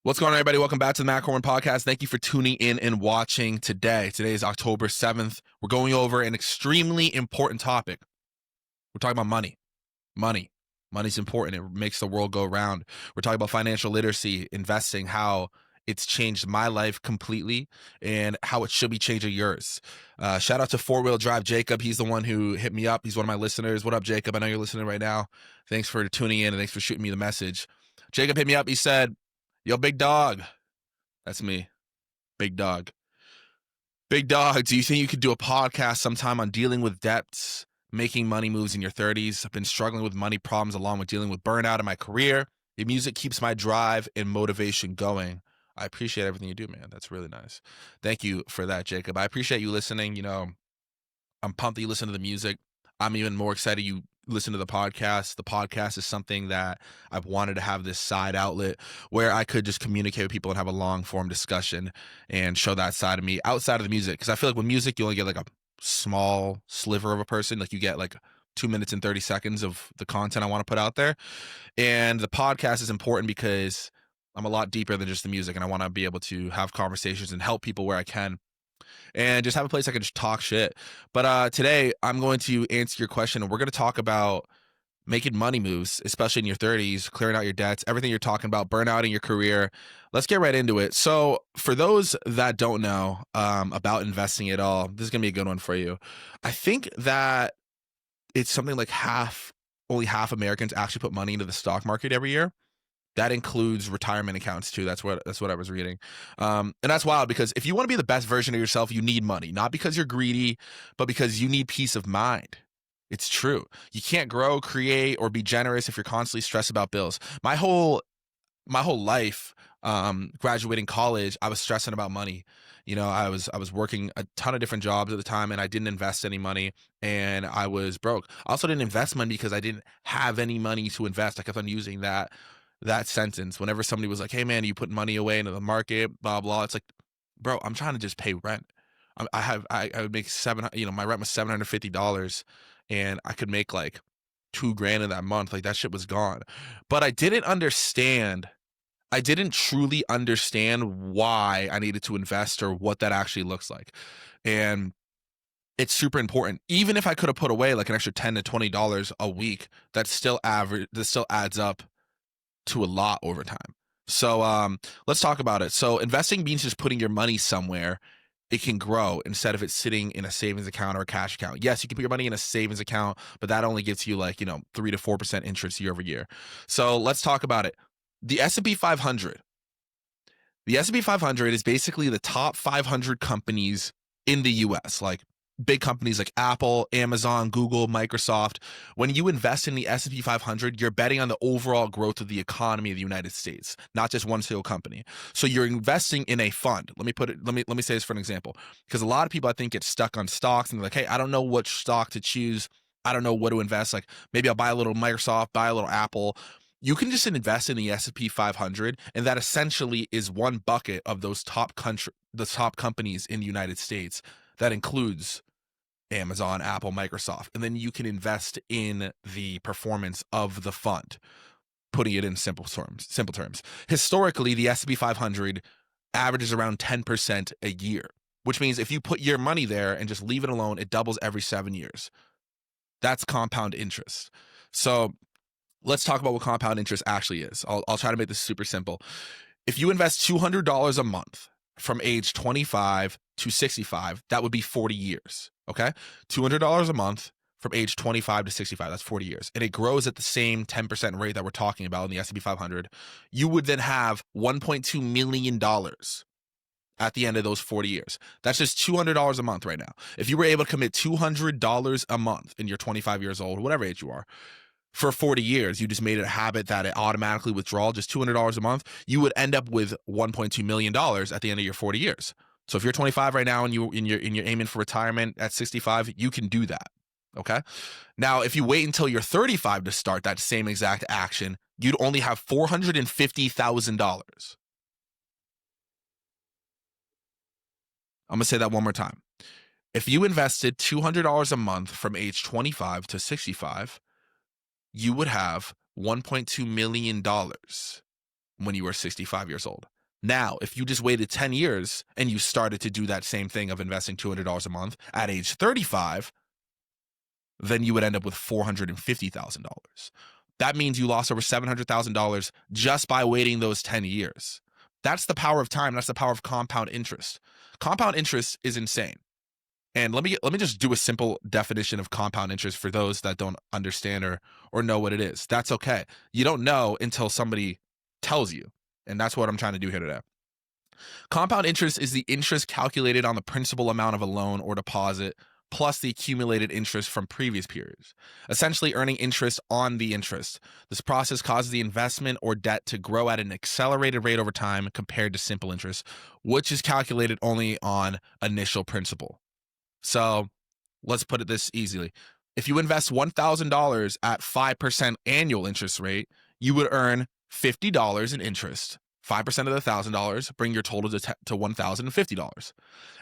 What's going on, everybody? Welcome back to the Corman podcast. Thank you for tuning in and watching today. Today is October 7th. We're going over an extremely important topic. We're talking about money. Money's important. It makes the world go round. We're talking about financial literacy, investing, how it's changed my life completely and how it should be changing yours. Shout out to Four Wheel Drive Jacob. He's the one who hit me up. He's one of my listeners. What up, Jacob? I know you're listening right now. Thanks for tuning in and thanks for shooting me the message. Jacob hit me up. He said, "Yo, big dog." That's me. Big dog. Big dog, do you think you could do a podcast sometime on dealing with debts, making money moves in your 30s? I've been struggling with money problems along with dealing with burnout in my career. The music keeps my drive and motivation going. I appreciate everything you do, man. That's really nice. Thank you for that, Jacob. I appreciate you listening. You know, I'm pumped that you listen to the music. I'm even more excited you listen to the podcast. The podcast is something that I've wanted to have this side outlet where I could just communicate with people and have a long form discussion and show that side of me outside of the music. Because I feel like with music, you only get like a small sliver of a person. Like you get like 2 minutes and 30 seconds of the content I want to put out there. And the podcast is important because I'm a lot deeper than just the music and I want to be able to have conversations and help people where I can and just have a place I can just talk shit. But today I'm going to answer your question and we're going to talk about making money moves, especially in your 30s, clearing out your debts, everything you're talking about, burnout in your career. Let's get right into it. So for those that don't know about investing at all, this is going to be a good one for you. I think that it's something like only half Americans actually put money into the stock market every year. That includes retirement accounts too. That's what I was reading. And that's wild because if you want to be the best version of yourself, you need money, not because you're greedy, but because you need peace of mind. It's true. You can't grow, create, or be generous if you're constantly stressed about bills. My whole life, graduating college, I was stressing about money. You know, I was working a ton of different jobs at the time and I didn't invest any money and I was broke. I also didn't invest money because I didn't have any money to invest. I kept on using that sentence whenever somebody was like, "Hey man, you put money away into the market, blah blah." It's like, bro, I'm trying to just pay rent. I would make my rent was $750 and I could make like $2,000 in that month. Like that shit was gone. But I didn't truly understand why I needed to invest or what that actually looks like. And it's super important. Even if I could have put away like an extra $10 to $20 a week, that still adds up to a lot over time. So let's talk about it. So investing means just putting your money somewhere. It can grow instead of it sitting in a savings account or a cash account. Yes, you can put your money in a savings account, but that only gets you like, 3 to 4% interest year over year. So let's talk about it. The S&P 500. The S&P 500 is basically the top 500 companies in the US, like big companies like Apple, Amazon, Google, Microsoft. When you invest in the S&P 500, you're betting on the overall growth of the economy of the United States, not just one single company. So you're investing in a fund. Let me say this for an example, because a lot of people I think get stuck on stocks and they're like, "Hey, I don't know which stock to choose. I don't know what to invest. Like maybe I'll buy a little Microsoft, buy a little Apple." You can just invest in the S&P 500, and that essentially is one bucket of the top companies in the United States. That includes Amazon, Apple, Microsoft, and then you can invest in the performance of the fund, putting it in simple terms. Historically, the S&P 500 averages around 10% a year, which means if you put your money there and just leave it alone, it doubles every 7 years. That's compound interest. So let's talk about what compound interest actually is. I'll try to make this super simple. If you invest $200 a month from age 25 to 65, that would be 40 years. Okay? $200 a month from age 25 to 65, that's 40 years. And it grows at the same 10% rate that we're talking about in the S&P 500. You would then have $1.2 million at the end of those 40 years. That's just $200 a month right now. If you were able to commit $200 a month and you're 25 years old, whatever age you are, for 40 years, you just made it a habit that it automatically withdrawal, just $200 a month, you would end up with $1.2 million at the end of your 40 years. So if you're 25 right now and you're aiming for retirement at 65, you can do that. Okay. Now, if you wait until you're 35 to start that same exact action, you'd only have $450,000. I'm going to say that one more time. If you invested $200 a month from age 25 to 65, you would have $1.2 million when you were 65 years old. Now, if you just waited 10 years and you started to do that same thing of investing $200 a month at age 35, then you would end up with $450,000. That means you lost over $700,000 just by waiting those 10 years. That's the power of time. That's the power of compound interest. Compound interest is insane. And let me just do a simple definition of compound interest for those that don't understand or know what it is. That's okay. You don't know until somebody tells you. And that's what I'm trying to do here today. Compound interest is the interest calculated on the principal amount of a loan or deposit plus the accumulated interest from previous periods, essentially earning interest on the interest. This process causes the investment or debt to grow at an accelerated rate over time compared to simple interest, which is calculated only on initial principal. So let's put it this easily. If you invest $1,000 at 5% annual interest rate, you would earn $50 in interest. 5% of the $1,000 bring your total to $1,050.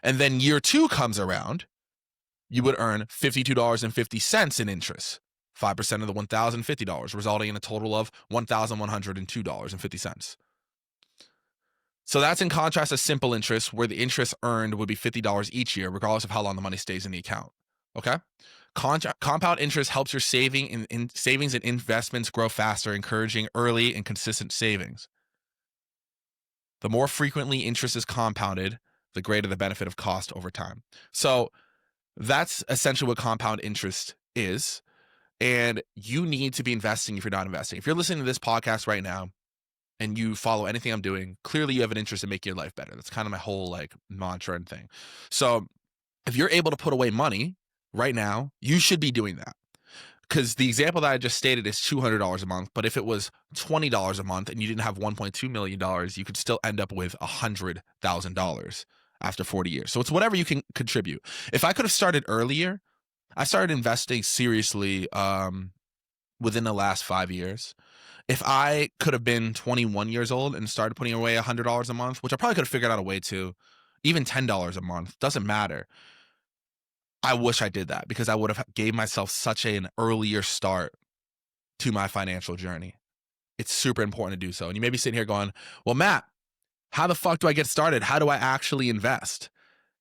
And then year 2 comes around, you would earn $52.50 in interest. 5% of the $1,050, resulting in a total of $1,102.50. So that's in contrast to simple interest, where the interest earned would be $50 each year, regardless of how long the money stays in the account. Okay? Compound interest helps your savings and investments grow faster, encouraging early and consistent savings. The more frequently interest is compounded, the greater the benefit of cost over time. So that's essentially what compound interest is. And you need to be investing if you're not investing. If you're listening to this podcast right now and you follow anything I'm doing, clearly you have an interest in making your life better. That's kind of my whole mantra and thing. So if you're able to put away money right now, you should be doing that. Because the example that I just stated is $200 a month. But if it was $20 a month and you didn't have $1.2 million, you could still end up with $100,000 after 40 years. So it's whatever you can contribute. If I could have started earlier, I started investing seriously within the last 5 years. If I could have been 21 years old and started putting away $100 a month, which I probably could have figured out a way to, even $10 a month, doesn't matter. I wish I did that because I would have gave myself such an earlier start to my financial journey. It's super important to do so. And you may be sitting here going, well, Matt, how the fuck do I get started? How do I actually invest?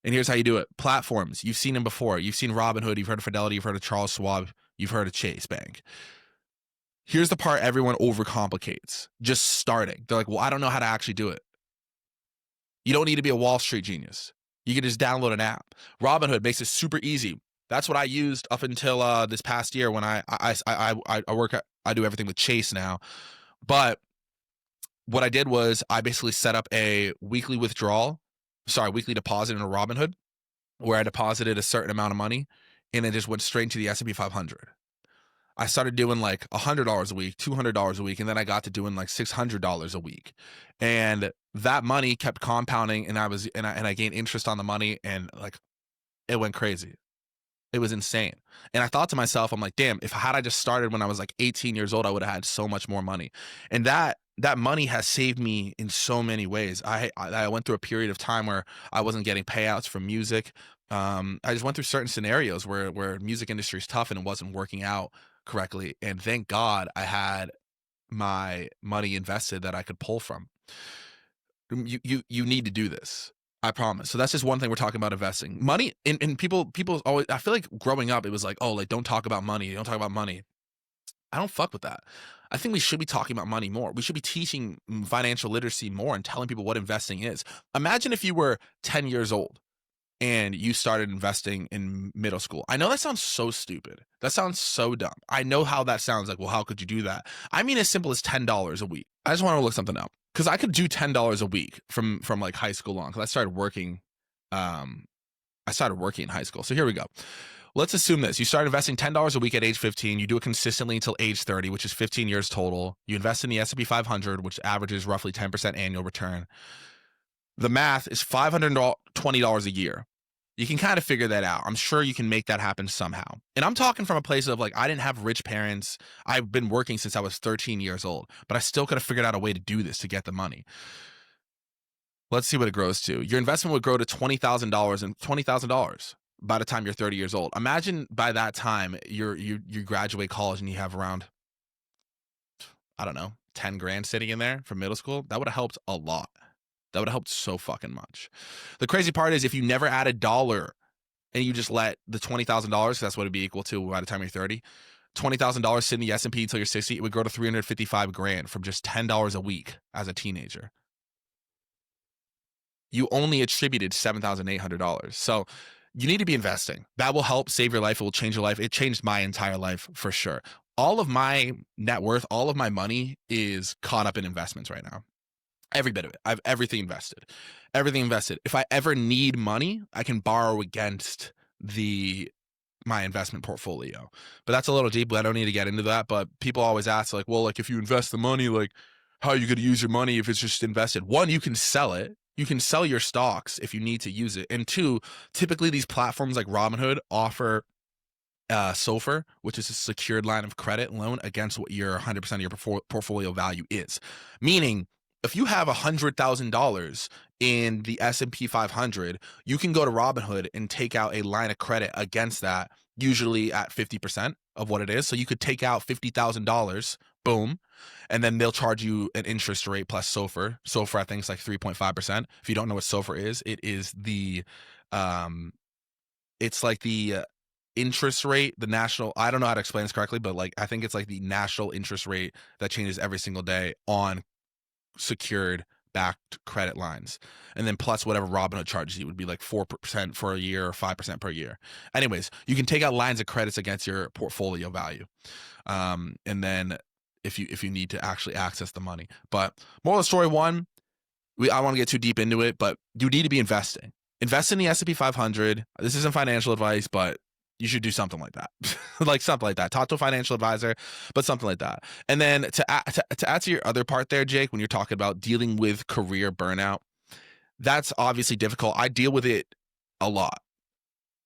And here's how you do it. Platforms. You've seen them before. You've seen Robinhood. You've heard of Fidelity. You've heard of Charles Schwab. You've heard of Chase Bank. Here's the part everyone overcomplicates. Just starting. They're like, well, I don't know how to actually do it. You don't need to be a Wall Street genius. You can just download an app. Robinhood makes it super easy. That's what I used up until this past year when I do everything with Chase now. But what I did was I basically set up a weekly deposit in a Robinhood where I deposited a certain amount of money and it just went straight to the S&P 500. I started doing like $100 a week, $200 a week, and then I got to doing like $600 a week. And that money kept compounding and I gained interest on the money and like it went crazy. It was insane. And I thought to myself, I'm like, damn, had I just started when I was like 18 years old, I would have had so much more money. And that money has saved me in so many ways. I went through a period of time where I wasn't getting payouts from music. I just went through certain scenarios where music industry is tough and it wasn't working out correctly. And thank God I had my money invested that I could pull from. You need to do this. I promise. So that's just one thing we're talking about investing. Money and people always, I feel like growing up, it was like, oh, like don't talk about money. Don't talk about money. I don't fuck with that. I think we should be talking about money more. We should be teaching financial literacy more and telling people what investing is. Imagine if you were 10 years old and you started investing in middle school. I know that sounds so stupid. That sounds so dumb. I know how that sounds like, well, how could you do that? I mean, as simple as $10 a week. I just want to look something up because I could do $10 a week from like high school on because I started working in high school. So here we go. Let's assume this. You start investing $10 a week at age 15. You do it consistently until age 30, which is 15 years total. You invest in the S&P 500, which averages roughly 10% annual return. The math is $520 a year. You can kind of figure that out. I'm sure you can make that happen somehow. And I'm talking from a place of like, I didn't have rich parents. I've been working since I was 13 years old, but I still could have figured out a way to do this to get the money. Let's see what it grows to. Your investment would grow to $20,000 and $20,000 by the time you're 30 years old. Imagine by that time you graduate college and you have around, I don't know, 10 grand sitting in there from middle school, that would have helped a lot. That would have helped so fucking much. The crazy part is if you never add a dollar and you just let the $20,000, that's what it'd be equal to by the time you're 30, $20,000 sit in the S&P until you're 60, it would grow to 355 grand from just $10 a week as a teenager. You only attributed $7,800. So you need to be investing. That will help save your life. It will change your life. It changed my entire life for sure. All of my net worth, all of my money is caught up in investments right now. Every bit of it. I have everything invested. Everything invested. If I ever need money, I can borrow against my investment portfolio. But that's a little deep. I don't need to get into that. But people always ask, like, well, like if you invest the money, like how are you going to use your money if it's just invested? One, you can sell it. You can sell your stocks if you need to use it. And two, typically these platforms like Robinhood offer SOFR, which is a secured line of credit loan against what your 100% of your portfolio value is. Meaning, if you have $100,000 in the S&P 500, you can go to Robinhood and take out a line of credit against that, usually at 50% of what it is. So you could take out $50,000, boom, and then they'll charge you an interest rate plus SOFR. SOFR, I think, is like 3.5%. If you don't know what SOFR is, it is it's like the interest rate, the national, I don't know how to explain this correctly, but like I think it's like the national interest rate that changes every single day on secured backed credit lines, and then plus whatever Robinhood charges you would be like 4% for a year or 5% per year. Anyways, you can take out lines of credits against your portfolio value, and then if you need to actually access the money. But moral of the story one, I don't want to get too deep into it, but you need to be investing. Invest in the S&P 500. This isn't financial advice, but you should do something like that. Like something like that. Talk to a financial advisor, but something like that. And then to add to your other part there, Jake, when you're talking about dealing with career burnout, that's obviously difficult. I deal with it a lot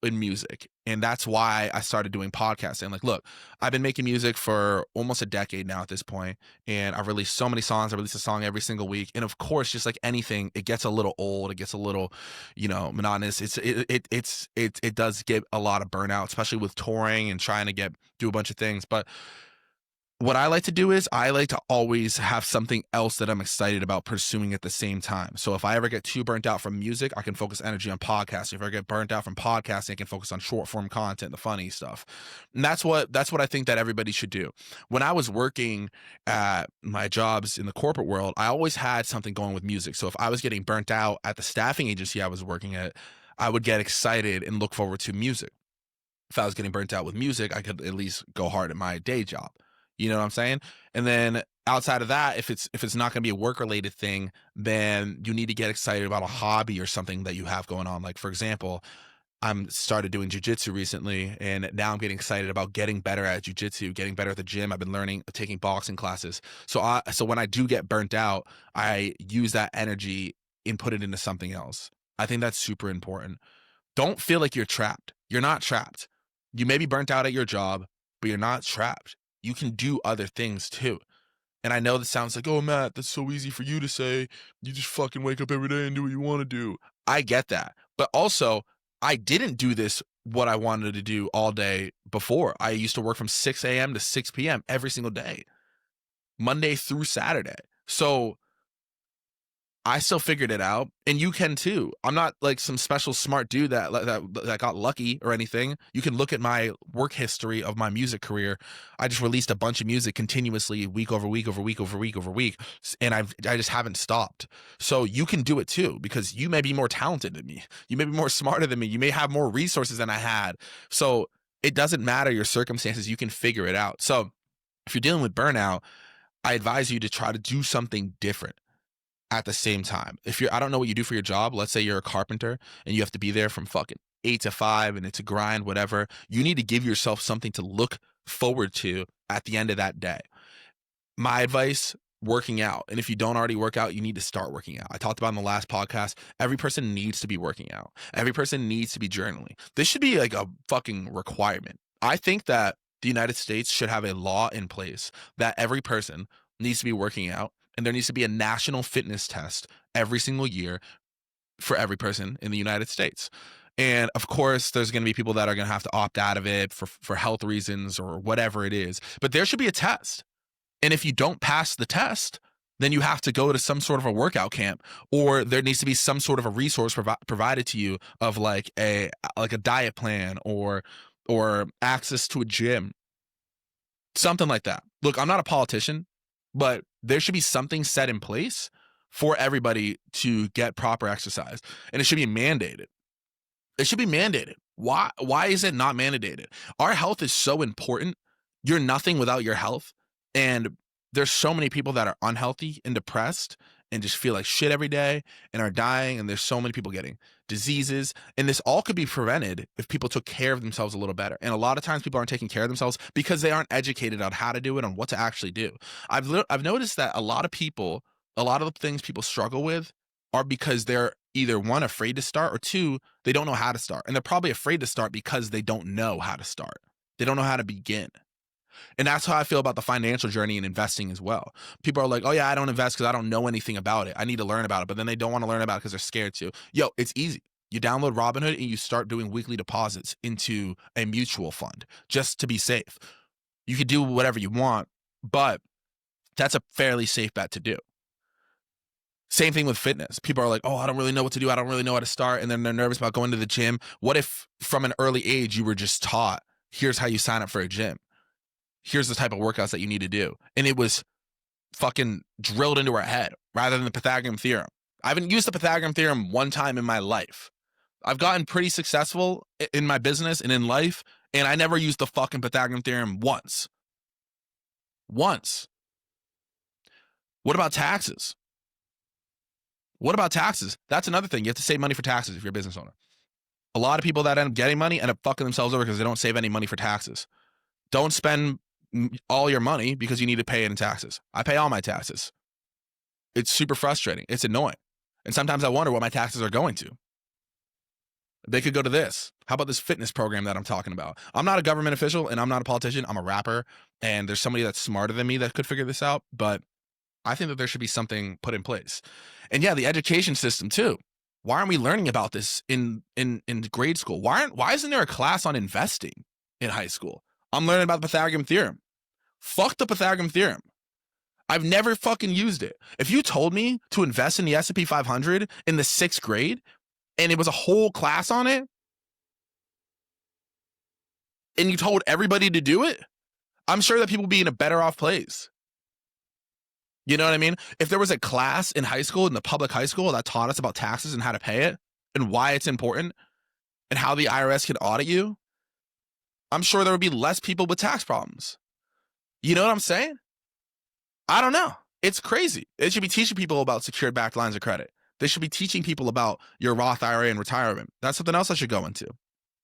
in music. And that's why I started doing podcasting. Like, look, I've been making music for almost a decade now at this point, and I've released so many songs. I release a song every single week. And of course, just like anything, it gets a little old. It gets a little, monotonous. It does get a lot of burnout, especially with touring and trying to do a bunch of things. But what I like to do is I like to always have something else that I'm excited about pursuing at the same time. So if I ever get too burnt out from music, I can focus energy on podcasting. If I get burnt out from podcasting, I can focus on short form content, the funny stuff. And that's what I think that everybody should do. When I was working at my jobs in the corporate world, I always had something going with music. So if I was getting burnt out at the staffing agency I was working at, I would get excited and look forward to music. If I was getting burnt out with music, I could at least go hard at my day job. You know what I'm saying? And then outside of that, if it's not going to be a work related thing, then you need to get excited about a hobby or something that you have going on. Like, for example, I'm started doing jujitsu recently, and now I'm getting excited about getting better at jujitsu, getting better at the gym. I've been taking boxing classes. So when I do get burnt out, I use that energy and put it into something else. I think that's super important. Don't feel like you're trapped. You're not trapped. You may be burnt out at your job, but you're not trapped. You can do other things too. And I know this sounds like, oh, Matt, that's so easy for you to say. You just fucking wake up every day and do what you want to do. I get that. But also, I didn't do this what I wanted to do all day before. I used to work from 6 a.m. to 6 p.m. every single day, Monday through Saturday. So I still figured it out, and you can too. I'm not like some special smart dude that got lucky or anything. You can look at my work history of my music career. I just released a bunch of music continuously, week over week over week over week over week, and I just haven't stopped. So you can do it too, because you may be more talented than me. You may be more smarter than me. You may have more resources than I had. So it doesn't matter your circumstances. You can figure it out. So if you're dealing with burnout, I advise you to try to do something different at the same time. I don't know what you do for your job. Let's say you're a carpenter and you have to be there from fucking 8 to 5 and it's a grind, whatever. You need to give yourself something to look forward to at the end of that day. My advice, working out. And if you don't already work out, you need to start working out. I talked about in the last podcast, every person needs to be working out. Every person needs to be journaling. This should be like a fucking requirement. I think that the United States should have a law in place that every person needs to be working out. And there needs to be a national fitness test every single year for every person in the United States. And of course, there's going to be people that are going to have to opt out of it for health reasons or whatever it is. But there should be a test. And if you don't pass the test, then you have to go to some sort of a workout camp, or there needs to be some sort of a resource provided to you of like a diet plan or access to a gym, something like that. Look, I'm not a politician, but there should be something set in place for everybody to get proper exercise, and it should be mandated. It should be mandated. Why is it not mandated? Our health is so important. You're nothing without your health. And there's so many people that are unhealthy and depressed and just feel like shit every day and are dying. And there's so many people getting diseases. And this all could be prevented if people took care of themselves a little better. And a lot of times people aren't taking care of themselves because they aren't educated on how to do it, on what to actually do. I've noticed that a lot of the things people struggle with are because they're either one, afraid to start, or two, they don't know how to start. And they're probably afraid to start because they don't know how to start. They don't know how to begin. And that's how I feel about the financial journey and investing as well. People are like, oh yeah, I don't invest because I don't know anything about it. I need to learn about it. But then they don't want to learn about it because they're scared to. Yo, it's easy. You download Robinhood and you start doing weekly deposits into a mutual fund just to be safe. You could do whatever you want, but that's a fairly safe bet to do. Same thing with fitness. People are like, oh, I don't really know what to do. I don't really know how to start. And then they're nervous about going to the gym. What if from an early age you were just taught, here's how you sign up for a gym. Here's the type of workouts that you need to do. And it was fucking drilled into our head rather than the Pythagorean theorem. I haven't used the Pythagorean theorem one time in my life. I've gotten pretty successful in my business and in life, and I never used the fucking Pythagorean theorem once. Once. What about taxes? What about taxes? That's another thing. You have to save money for taxes if you're a business owner. A lot of people that end up getting money end up fucking themselves over because they don't save any money for taxes. Don't spend all your money because you need to pay it in taxes. I pay all my taxes. It's super frustrating. It's annoying. And sometimes I wonder what my taxes are going to. They could go to this. How about this fitness program that I'm talking about? I'm not a government official and I'm not a politician. I'm a rapper, and there's somebody that's smarter than me that could figure this out, but I think that there should be something put in place. And yeah, the education system too. Why aren't we learning about this in grade school? Why isn't there a class on investing in high school? I'm learning about the Pythagorean theorem. Fuck the Pythagorean theorem. I've never fucking used it. If you told me to invest in the S&P 500 in the 6th grade and it was a whole class on it, and you told everybody to do it, I'm sure that people would be in a better off place. You know what I mean? If there was a class in high school, in the public high school, that taught us about taxes and how to pay it and why it's important and how the IRS can audit you, I'm sure there would be less people with tax problems. You know what I'm saying? I don't know. It's crazy. They should be teaching people about secured backed lines of credit. They should be teaching people about your Roth IRA and retirement. That's something else I should go into.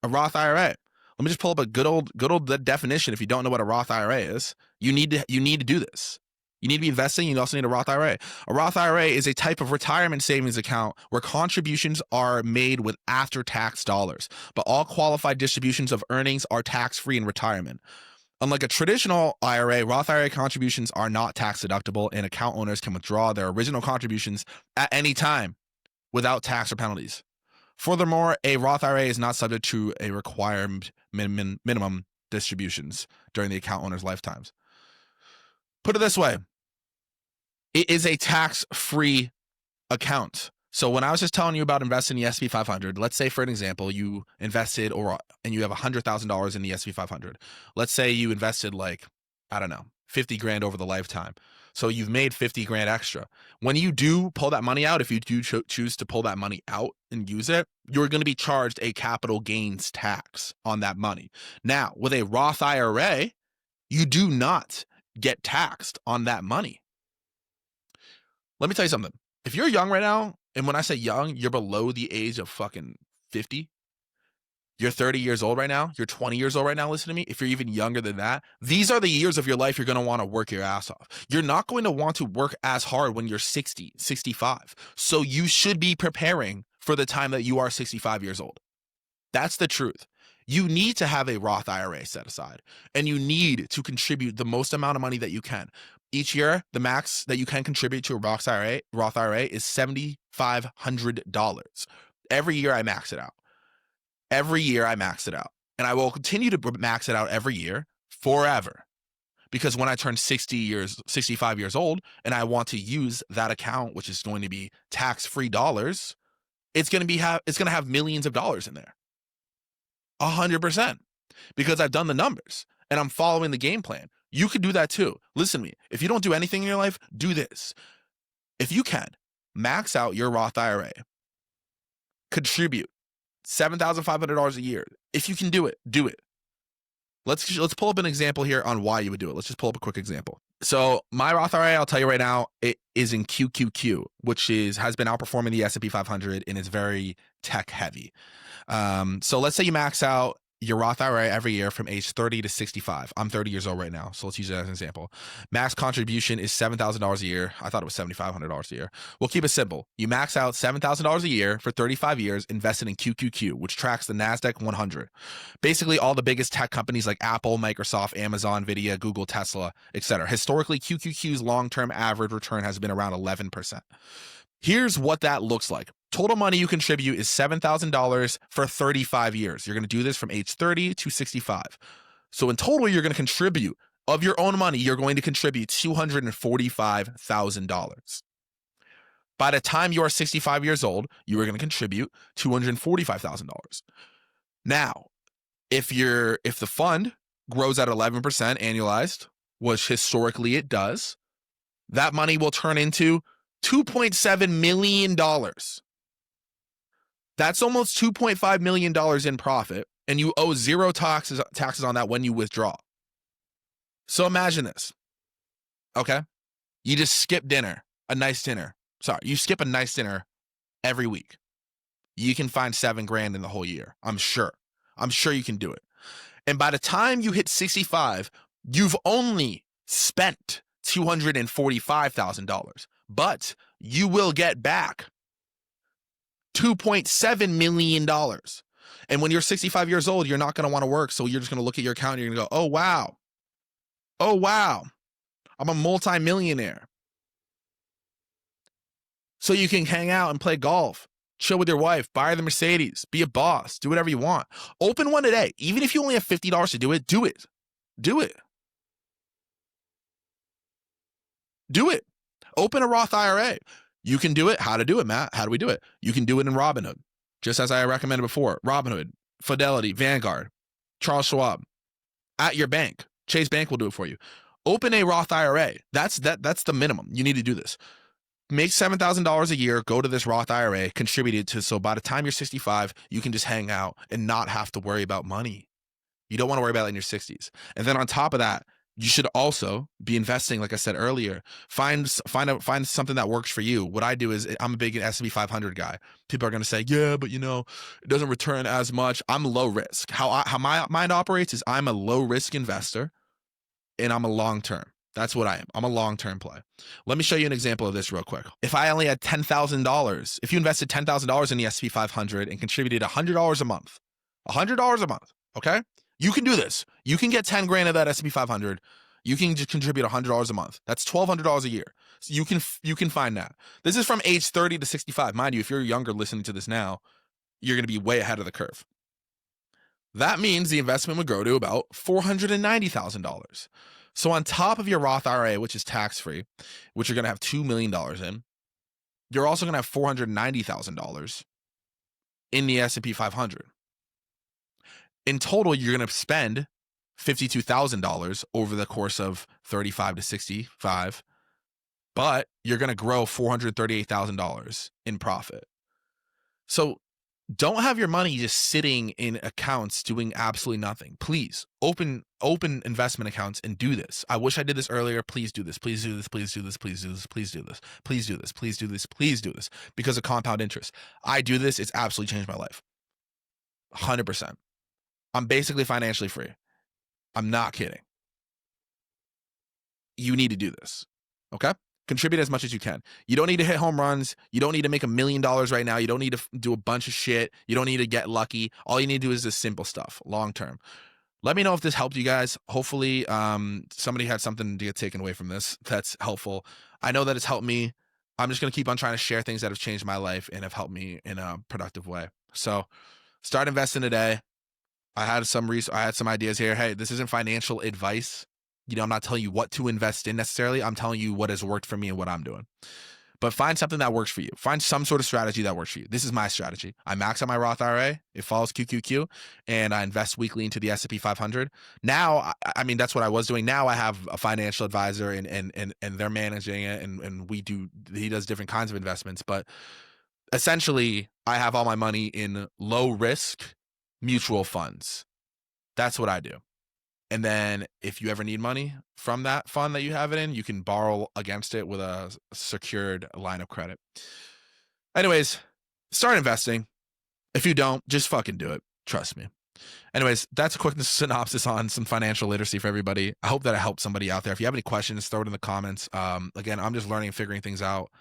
A Roth IRA. Let me just pull up a good old definition. If you don't know what a Roth IRA is, you need to do this. You need to be investing. You also need a Roth IRA. A Roth IRA is a type of retirement savings account where contributions are made with after-tax dollars, but all qualified distributions of earnings are tax-free in retirement. Unlike a traditional IRA, Roth IRA contributions are not tax deductible, and account owners can withdraw their original contributions at any time without tax or penalties. Furthermore, a Roth IRA is not subject to a required minimum distributions during the account owner's lifetimes. Put it this way. It is a tax-free account. So when I was just telling you about investing in the S&P 500, let's say for an example, you invested and you have $100,000 in the S&P 500. Let's say you invested like, I don't know, 50 grand over the lifetime. So you've made 50 grand extra. When you do pull that money out, if you do choose to pull that money out and use it, you're going to be charged a capital gains tax on that money. Now, with a Roth IRA, you do not get taxed on that money. Let me tell you something. If you're young right now, and when I say young, you're below the age of fucking 50. You're 30 years old right now. You're 20 years old right now. Listen to me. If you're even younger than that, these are the years of your life you're going to want to work your ass off. You're not going to want to work as hard when you're 60, 65. So you should be preparing for the time that you are 65 years old. That's the truth. You need to have a Roth IRA set aside, and you need to contribute the most amount of money that you can. Each year, the max that you can contribute to a Roth IRA is $7,500. Every year I max it out. Every year I max it out. And I will continue to max it out every year forever. because when I turn 65 years old and I want to use that account, which is going to be tax-free dollars, it's going to have millions of dollars in there. 100%. Because I've done the numbers and I'm following the game plan. You could do that too. Listen to me. If you don't do anything in your life, do this. If you can, max out your Roth IRA. Contribute $7,500 a year. If you can do it, do it. Let's pull up an example here on why you would do it. Let's just pull up a quick example. So my Roth IRA, I'll tell you right now, it is in QQQ, which has been outperforming the S&P 500 and is very tech heavy. So let's say you max out your Roth IRA every year from age 30 to 65. I'm 30 years old right now, so let's use that as an example. Max contribution is $7,000 a year. I thought it was $7,500 a year. We'll keep it simple. You max out $7,000 a year for 35 years invested in QQQ, which tracks the NASDAQ 100. Basically, all the biggest tech companies like Apple, Microsoft, Amazon, Nvidia, Google, Tesla, etc. Historically, QQQ's long-term average return has been around 11%. Here's what that looks like. Total money you contribute is $7,000 for 35 years. You're going to do this from age 30 to 65. So in total, you're going to contribute, of your own money, you're going to contribute $245,000. By the time you are 65 years old, you are going to contribute $245,000. Now, if the fund grows at 11% annualized, which historically it does, that money will turn into $2.7 million. That's almost $2.5 million in profit, and you owe zero taxes on that when you withdraw. So imagine this, okay? You just skip dinner, a nice dinner. Sorry, you skip a nice dinner every week. You can find $7,000 in the whole year. I'm sure you can do it. And by the time you hit 65, you've only spent $245,000, but you will get back $2.7 million. And when you're 65 years old, you're not going to want to work. So you're just going to look at your account and you're going to go, oh, wow, I'm a multi-millionaire. So you can hang out and play golf, chill with your wife, buy the Mercedes, be a boss, do whatever you want. Open one today. Even if you only have $50 to do it, do it. Do it. Do it. Open a Roth IRA. You can do it. How to do it, Matt? How do we do it? You can do it in Robinhood, just as I recommended before. Robinhood, Fidelity, Vanguard, Charles Schwab, at your bank. Chase Bank will do it for you. Open a Roth IRA. That's the minimum. You need to do this. Make $7,000 a year, go to this Roth IRA, contribute it to, so by the time you're 65, you can just hang out and not have to worry about money. You don't want to worry about it in your 60s. And then on top of that, you should also be investing, like I said earlier. Find something that works for you. What I do is, I'm a big S&P 500 guy. People are going to say, yeah, but it doesn't return as much. I'm low risk. How my mind operates is I'm a low risk investor and I'm a long term. That's what I am. I'm a long term play. Let me show you an example of this real quick. If I only had $10,000, if you invested $10,000 in the S&P 500 and contributed $100 a month, okay? You can do this. You can get $10,000 of that S&P 500. You can just contribute $100 a month. That's $1,200 a year. So you can find that. This is from age 30 to 65. Mind you, if you're younger listening to this now, you're going to be way ahead of the curve. That means the investment would grow to about $490,000. So on top of your Roth IRA, which is tax-free, which you're going to have $2 million in, you're also going to have $490,000 in the S&P 500. In total, you're going to spend $52,000 over the course of 35 to 65, but you're going to grow $438,000 in profit. So don't have your money just sitting in accounts doing absolutely nothing. Please open investment accounts and do this. I wish I did this earlier. Please do this. Please do this. Please do this. Please do this. Please do this. Please do this. Please do this. Please do this. Because of compound interest. I do this. It's absolutely changed my life. 100%. I'm basically financially free. I'm not kidding. You need to do this. Okay? Contribute as much as you can. You don't need to hit home runs. You don't need to make $1 million right now. You don't need to do a bunch of shit. You don't need to get lucky. All you need to do is this simple stuff, long term. Let me know if this helped you guys. Hopefully, somebody had something to get taken away from this that's helpful. I know that it's helped me. I'm just going to keep on trying to share things that have changed my life and have helped me in a productive way. So start investing today. I had some ideas here. Hey, this isn't financial advice. I'm not telling you what to invest in necessarily. I'm telling you what has worked for me and what I'm doing. But find something that works for you. Find some sort of strategy that works for you. This is my strategy. I max out my Roth IRA. It follows QQQ, and I invest weekly into the S&P 500. Now, I mean, that's what I was doing. Now I have a financial advisor, and they're managing it, and he does different kinds of investments. But essentially, I have all my money in low risk mutual funds. That's what I do. And then if you ever need money from that fund that you have it in, you can borrow against it with a secured line of credit. Anyways, start investing. If you don't, just fucking do it. Trust me. Anyways, that's a quick synopsis on some financial literacy for everybody. I hope that I helped somebody out there. If you have any questions, throw it in the comments. Again, I'm just learning and figuring things out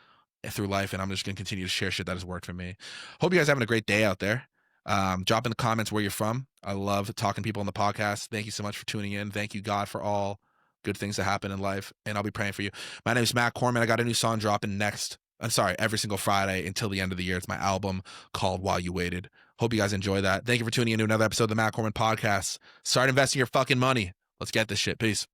through life, and I'm just going to continue to share shit that has worked for me. Hope you guys are having a great day out there. Drop in the comments where you're from. I love talking to people on the podcast. Thank you so much for tuning in. Thank you, God, for all good things that happen in life, and I'll be praying for you. My name is Matt Corman. I got a new song dropping every single Friday until the end of the year. It's my album called While You Waited. Hope you guys enjoy that. Thank you for tuning in to another episode of the Matt Corman podcast. Start investing your fucking money. Let's get this shit. Peace.